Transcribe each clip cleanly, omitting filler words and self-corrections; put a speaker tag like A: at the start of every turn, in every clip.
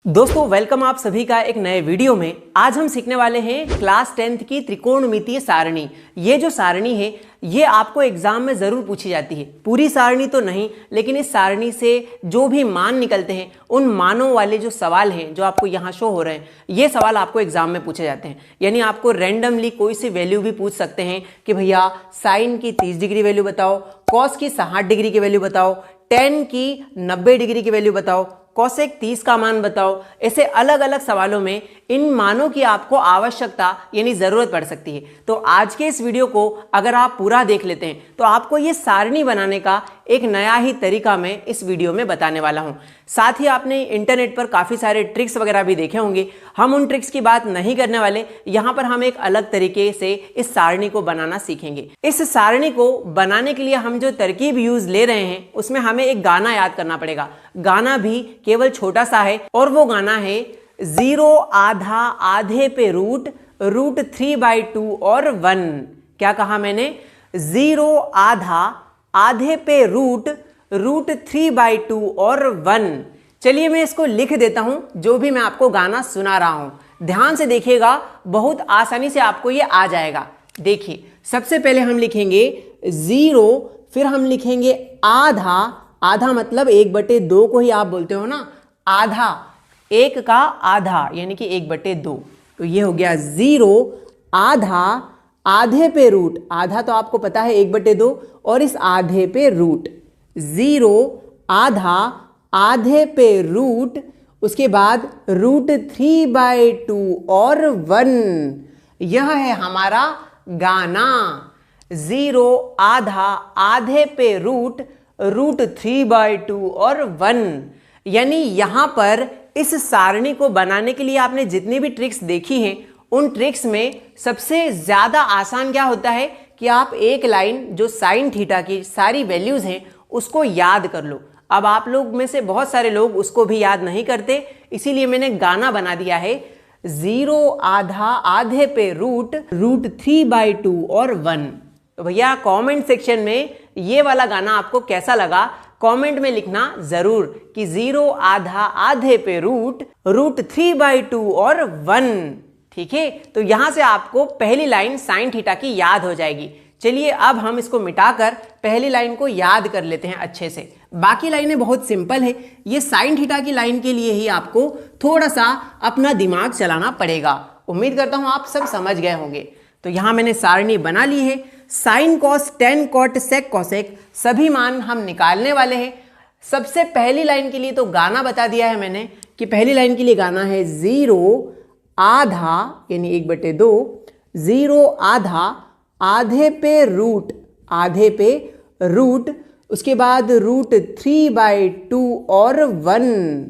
A: दोस्तों वेलकम आप सभी का एक नए वीडियो में। आज हम सीखने वाले हैं क्लास 10th की त्रिकोणमितीय सारणी। ये जो सारणी है ये आपको एग्जाम में जरूर पूछी जाती है। पूरी सारणी तो नहीं, लेकिन इस सारणी से जो भी मान निकलते हैं उन मानों वाले जो सवाल हैं जो आपको यहाँ शो हो रहे हैं, ये सवाल आपको एग्जाम में पूछे जाते हैं। यानी आपको रैंडमली कोई सी वैल्यू भी पूछ सकते हैं कि भैया साइन की 30 डिग्री वैल्यू बताओ, कॉस की 60 डिग्री की वैल्यू बताओ, टेन की 90 डिग्री की वैल्यू बताओ, कॉसेक 30 का मान बताओ। ऐसे अलग अलग सवालों में इन मानों की आपको आवश्यकता यानी जरूरत पड़ सकती है। तो आज के इस वीडियो को अगर आप पूरा देख लेते हैं तो आपको ये सारणी बनाने का एक नया ही तरीका मैं इस वीडियो में बताने वाला हूं। साथ ही आपने इंटरनेट पर काफी सारे ट्रिक्स वगैरह भी देखे होंगे। हम उन ट्रिक्स की बात नहीं करने वाले, यहां पर हम एक अलग तरीके से इस सारणी को बनाना सीखेंगे। इस सारणी को बनाने के लिए हम जो तरकीब यूज ले रहे हैं उसमें हमें एक गाना याद करना पड़ेगा। गाना भी केवल छोटा सा है और वो गाना है 0 आधा आधे पे रूट 3/2 और 1। क्या कहा मैंने? 0 आधा आधे पे रूट 3/2 और 1। चलिए मैं इसको लिख देता हूं, जो भी मैं आपको गाना सुना रहा हूं ध्यान से देखिएगा, बहुत आसानी से आपको ये आ जाएगा। देखिए सबसे पहले हम लिखेंगे 0, फिर हम लिखेंगे आधा। आधा मतलब 1/2 को ही आप बोलते हो ना, आधा, एक का आधा यानी कि 1/2। तो ये हो गया 0 आधा आधे पे रूट, आधा तो आपको पता है 1/2, और इस आधे पे रूट। 0 आधा आधे पे रूट, उसके बाद √3/2 और 1। यह है हमारा गाना। 0 आधा आधे पे रूट 3/2 और 1। यानी यहां पर इस सारणी को बनाने के लिए आपने जितनी भी ट्रिक्स देखी हैं उन ट्रिक्स में सबसे ज्यादा आसान क्या होता है कि आप एक लाइन जो साइन थीटा की सारी वैल्यूज हैं उसको याद कर लो। अब आप लोग में से बहुत सारे लोग उसको भी याद नहीं करते, इसीलिए मैंने गाना बना दिया है 0 आधा आधे पे रूट 3/2 और 1। तो भैया कमेंट सेक्शन में ये वाला गाना आपको कैसा लगा कमेंट में लिखना जरूर कि 0 आधा आधे पे रूट 3/2 और 1। ठीक है, तो यहां से आपको पहली लाइन साइन थीटा की याद हो जाएगी। चलिए अब हम इसको मिटाकर पहली लाइन को याद कर लेते हैं अच्छे से। बाकी लाइनें बहुत सिंपल है, ये साइन थीटा की लाइन के लिए ही आपको थोड़ा सा अपना दिमाग चलाना पड़ेगा। उम्मीद करता हूं आप सब समझ गए होंगे। तो यहां मैंने सारणी बना ली है। Sine cos tan cot sec cosec सभी मान हम निकालने वाले हैं। सबसे पहली लाइन के लिए तो गाना बता दिया है मैंने कि पहली लाइन के लिए गाना है 0 आधा यानी 1/2, 0 आधा आधे पे रूट, आधे पे रूट, उसके बाद √3/2 और 1।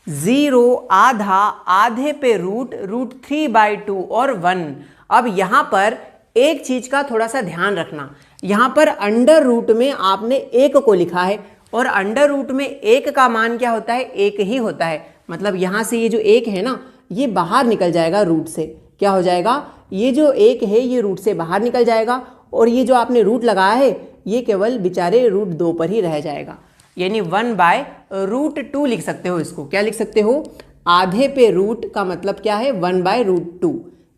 A: 0 आधा आधे पे रूट 3/2 और 1। अब यहां पर एक चीज का थोड़ा सा ध्यान रखना, यहां पर अंडर रूट में आपने 1 को लिखा है और अंडर रूट में 1 का मान क्या होता है? 1 ही होता है। मतलब यहां से ये जो 1 है ना, ये बाहर निकल जाएगा रूट से। क्या हो जाएगा? ये जो 1 है ये रूट से बाहर निकल जाएगा और ये जो आपने रूट लगाया है ये केवल बेचारे √2 पर ही रह जाएगा। यानी 1/√2 लिख सकते हो इसको। क्या लिख सकते हो? आधे पे रूट का मतलब क्या है? 1/√2।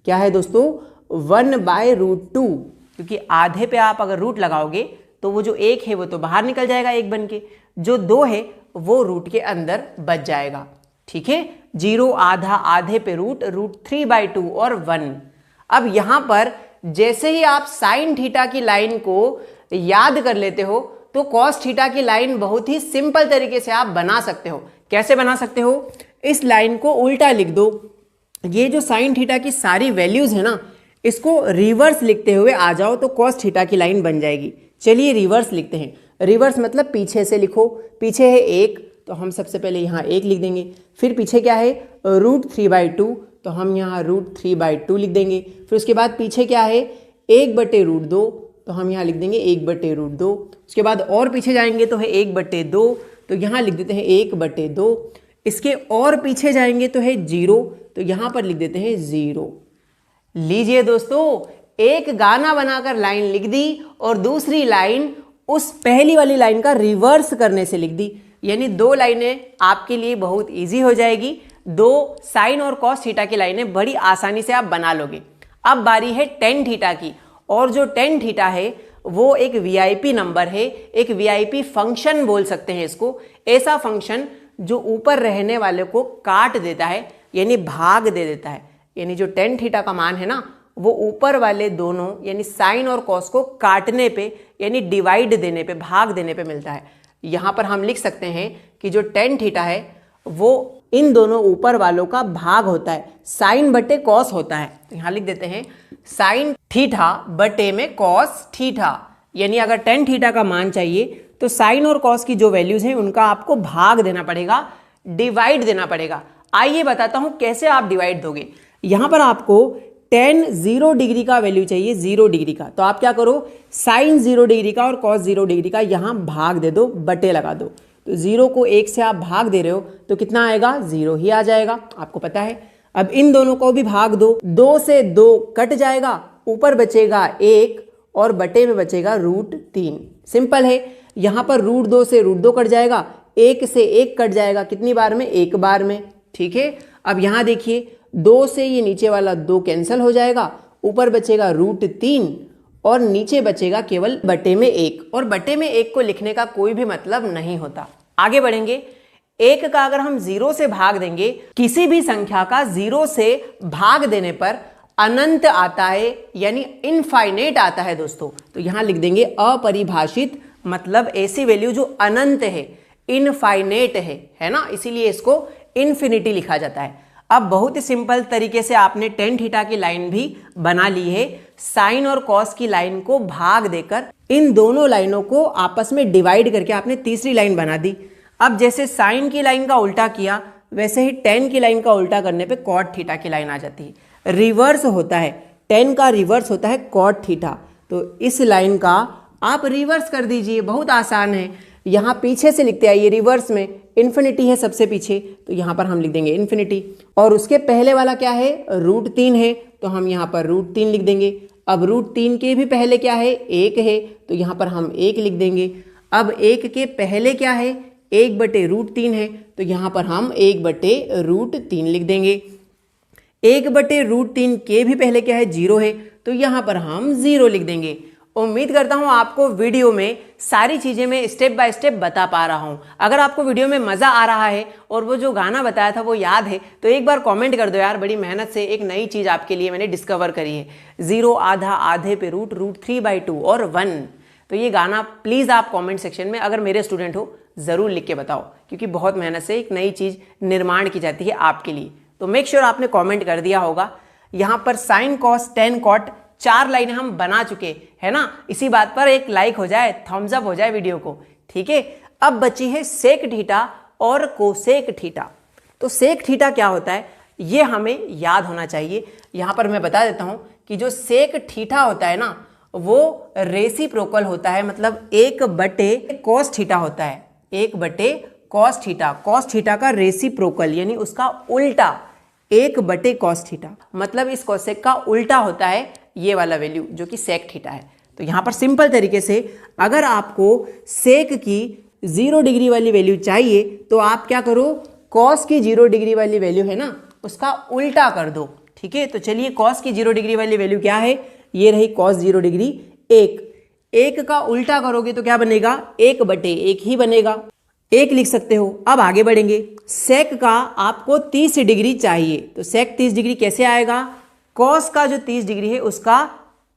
A: क्या है दोस्तों? 1/√2, क्योंकि आधे पे आप अगर रूट लगाओगे तो वो जो 1 है वो तो बाहर निकल जाएगा 1 बन के, जो 2 है वो रूट के अंदर बच जाएगा। ठीक है, 0 आधा आधे पे रूट 3/2 और 1। अब यहां पर जैसे ही आप साइन थीटा की लाइन को याद कर लेते हो तो कॉस थीटा की लाइन बहुत ही सिंपल तरीके से आप बना सकते हो। कैसे बना सकते हो? इस लाइन को उल्टा लिख दो। ये जो साइन थीटा की सारी वैल्यूज है ना, इसको रिवर्स लिखते हुए आ जाओ तो कॉस थीटा की लाइन बन जाएगी। चलिए रिवर्स लिखते हैं। रिवर्स मतलब पीछे से लिखो। पीछे है 1 तो हम सबसे पहले यहाँ 1 लिख देंगे। फिर पीछे क्या है? √3/2 तो हम यहाँ √3/2 लिख देंगे। फिर उसके बाद पीछे क्या है? 1/√2 तो हम यहाँ लिख देंगे 1/√2। उसके बाद और पीछे जाएंगे तो है 1/2 तो यहाँ लिख देते हैं 1/2। इसके और पीछे जाएंगे तो है 0 तो यहाँ पर लिख देते हैं 0। लीजिए दोस्तों, एक गाना बनाकर लाइन लिख दी और दूसरी लाइन उस पहली वाली लाइन का रिवर्स करने से लिख दी। यानी दो लाइनें आपके लिए बहुत इजी हो जाएगी। दो साइन और कॉस थीटा की लाइनें बड़ी आसानी से आप बना लोगे। अब बारी है टेन थीटा की, और जो टेन थीटा है वो एक वीआईपी नंबर है, एक वीआईपी फंक्शन बोल सकते हैं इसको। ऐसा फंक्शन जो ऊपर रहने वाले को काट देता है, यानी भाग दे देता है। यानी जो टेन थीटा का मान है ना, वो ऊपर वाले दोनों यानी साइन और कॉस को काटने पे यानी डिवाइड देने पे, भाग देने पे मिलता है। यहाँ पर हम लिख सकते हैं कि जो टेन थीटा है वो इन दोनों ऊपर वालों का भाग होता है, साइन बटे कॉस होता है। तो यहाँ लिख देते हैं साइन थीटा बटे में कॉस थीटा। यानी अगर टेन थीटा का मान चाहिए तो साइन और कॉस की जो वैल्यूज हैं उनका आपको भाग देना पड़ेगा, डिवाइड देना पड़ेगा। आइए बताता हूं कैसे आप डिवाइड दोगे। यहां पर आपको टेन 0 डिग्री का वैल्यू चाहिए, 0 डिग्री का। तो आप क्या करो, साइन 0 डिग्री का और कॉस 0 डिग्री का यहां भाग दे दो, बटे लगा दो। तो 0 को 1 से आप भाग दे रहे हो तो कितना आएगा, 0 ही आ जाएगा, आपको पता है। अब इन दोनों को भी भाग दो, 2 से 2 कट जाएगा, ऊपर बचेगा 1 और बटे में बचेगा √3। सिंपल है। यहां पर √2 से √2 कट जाएगा, 1 से 1 कट जाएगा, कितनी बार में, एक बार में। ठीक है। अब यहां देखिए 2 से ये नीचे वाला 2 कैंसिल हो जाएगा, ऊपर बचेगा √3 और नीचे बचेगा केवल बटे में 1। और बटे में 1 को लिखने का कोई भी मतलब नहीं होता। आगे बढ़ेंगे। 1 का अगर हम 0 से भाग देंगे, किसी भी संख्या का 0 से भाग देने पर अनंत आता है, यानी इनफाइनेट आता है दोस्तों। तो यहां लिख देंगे अपरिभाषित, मतलब ऐसी वैल्यू जो अनंत है, इनफाइनेट है ना, इसीलिए इसको इन्फिनिटी लिखा जाता है। अब बहुत ही सिंपल तरीके से आपने टेन थीटा की लाइन भी बना ली है। साइन और कॉस की लाइन को भाग देकर इन दोनों लाइनों को आपस में डिवाइड करके आपने तीसरी लाइन बना दी। अब जैसे साइन की लाइन का उल्टा किया, वैसे ही टेन की लाइन का उल्टा करने पे कॉट थीटा की लाइन आ जाती है। रिवर्स होता है, टेन का रिवर्स होता है कॉट थीटा। तो इस लाइन का आप रिवर्स कर दीजिए, बहुत आसान है। यहाँ पीछे से लिखते आइए, रिवर्स में इन्फिनिटी है सबसे पीछे, तो यहाँ पर हम लिख देंगे इन्फिनिटी। और उसके पहले वाला क्या है, √3 है, तो हम यहाँ पर √3 लिख देंगे। अब √3 के भी पहले क्या है, 1 है, तो यहाँ पर हम 1 लिख देंगे। अब 1 के पहले क्या है, 1/√3 है, तो यहाँ पर हम 1/√3 लिख देंगे। 1/√3 के भी पहले क्या है, 0 है, तो यहाँ पर हम 0 लिख देंगे। उम्मीद करता हूँ आपको वीडियो में सारी चीज़ें मैं स्टेप बाय स्टेप बता पा रहा हूँ। अगर आपको वीडियो में मज़ा आ रहा है और वो जो गाना बताया था वो याद है, तो एक बार कमेंट कर दो यार। बड़ी मेहनत से एक नई चीज़ आपके लिए मैंने डिस्कवर करी है। 0 आधा, आधे पे √3/2 और 1। तो ये गाना प्लीज़ आप कॉमेंट सेक्शन में अगर मेरे स्टूडेंट हो ज़रूर लिख के बताओ, क्योंकि बहुत मेहनत से एक नई चीज़ निर्माण की जाती है आपके लिए। तो मेक श्योर आपने कॉमेंट कर दिया होगा। यहाँ पर साइन कॉस टेन कॉट 4 लाइनें हम बना चुके है ना। इसी बात पर एक लाइक हो जाए, थम्स अप हो जाए वीडियो को, ठीक है। अब बची है सेक थीटा और कोसेक थीटा। तो सेक थीटा क्या होता है ये हमें याद होना चाहिए। यहां पर मैं बता देता हूं कि जो सेक थीटा होता है ना, वो रेसिप्रोकल होता है, मतलब 1/cos थीटा होता है। 1/cos थीटा, कॉस थीटा का रेसिप्रोकल यानी उसका उल्टा 1/cos थीटा, मतलब इस कोसेक का उल्टा होता है ये वाला वैल्यू जो कि सेक थीटा है। तो यहां पर सिंपल तरीके से अगर आपको सेक की 0 डिग्री वाली वैल्यू चाहिए तो आप क्या करो, कॉस की 0 डिग्री वाली वैल्यू है ना उसका उल्टा कर दो, ठीक है। तो चलिए कॉस की 0 डिग्री वाली वैल्यू क्या है, ये रही कॉस 0 डिग्री 1 का उल्टा करोगे तो क्या बनेगा, 1/1 ही बनेगा, 1 लिख सकते हो। अब आगे बढ़ेंगे। सेक का आपको 30 डिग्री चाहिए, तो सेक 30 डिग्री कैसे आएगा, कॉस का जो 30 डिग्री है उसका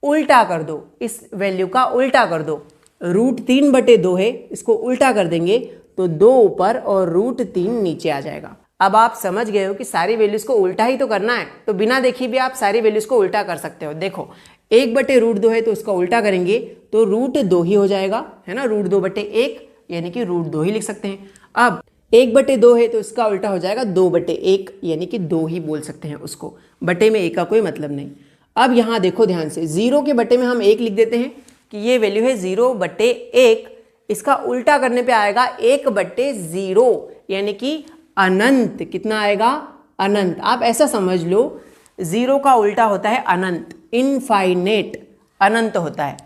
A: उल्टा कर दो, इस वैल्यू का उल्टा कर दो। √3/2 है, इसको उल्टा कर देंगे तो 2 ऊपर और √3 नीचे आ जाएगा। अब आप समझ गए हो कि सारी वैल्यूज को उल्टा ही तो करना है, तो बिना देखे भी आप सारी वैल्यूज को उल्टा कर सकते हो। देखो 1/√2 है तो उसका उल्टा करेंगे तो √2 ही हो जाएगा, है ना। √2/1 यानी कि √2 ही लिख सकते हैं। अब 1/2 है तो इसका उल्टा हो जाएगा 2/1 यानी कि 2 ही बोल सकते हैं उसको, बटे में 1 का कोई मतलब नहीं। अब यहाँ देखो ध्यान से, 0 के बटे में हम 1 लिख देते हैं कि ये वैल्यू है 0/1। इसका उल्टा करने पे आएगा 1/0 यानी कि अनंत। कितना आएगा, अनंत। आप ऐसा समझ लो 0 का उल्टा होता है अनंत, इनफाइनेट, अनंत होता है।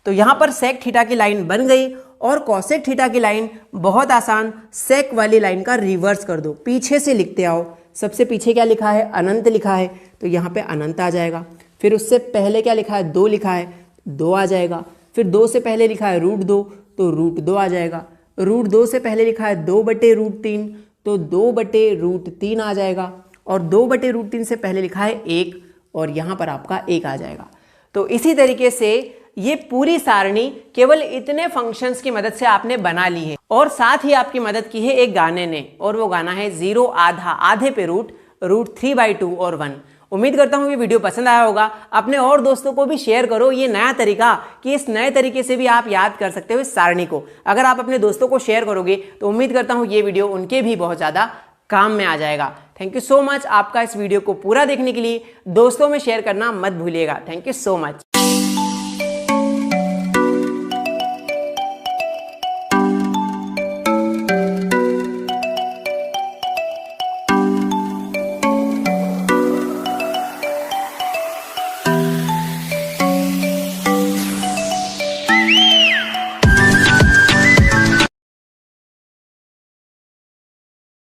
A: तो यहाँ पर सेक थीटा की लाइन बन गई और कॉसेक थीटा की लाइन बहुत आसान, सेक वाली लाइन का रिवर्स कर दो, पीछे से लिखते आओ। सबसे पीछे क्या लिखा है, अनंत लिखा है, तो यहाँ पे अनंत आ जाएगा। फिर उससे पहले क्या लिखा है, 2 लिखा है, 2 आ जाएगा। फिर 2 से पहले लिखा है √2, तो √2 आ जाएगा। √2 से पहले लिखा है 2/√3, तो 2/√3 आ जाएगा। और 2/√3 से पहले लिखा है 1, और यहाँ पर आपका 1 आ जाएगा। तो इसी तरीके से ये पूरी सारणी केवल इतने फंक्शंस की मदद से आपने बना ली है, और साथ ही आपकी मदद की है एक गाने ने, और वो गाना है 0 आधा, आधे पे रूट, √3/2 और 1। उम्मीद करता हूँ ये वीडियो पसंद आया होगा। अपने और दोस्तों को भी शेयर करो ये नया तरीका, कि इस नए तरीके से भी आप याद कर सकते हो इस सारणी को। अगर आप अपने दोस्तों को शेयर करोगे तो उम्मीद करता हूँ ये वीडियो उनके भी बहुत ज़्यादा काम में आ जाएगा। थैंक यू सो मच आपका इस वीडियो को पूरा देखने के लिए। दोस्तों में शेयर करना मत भूलिएगा। Thank you so much.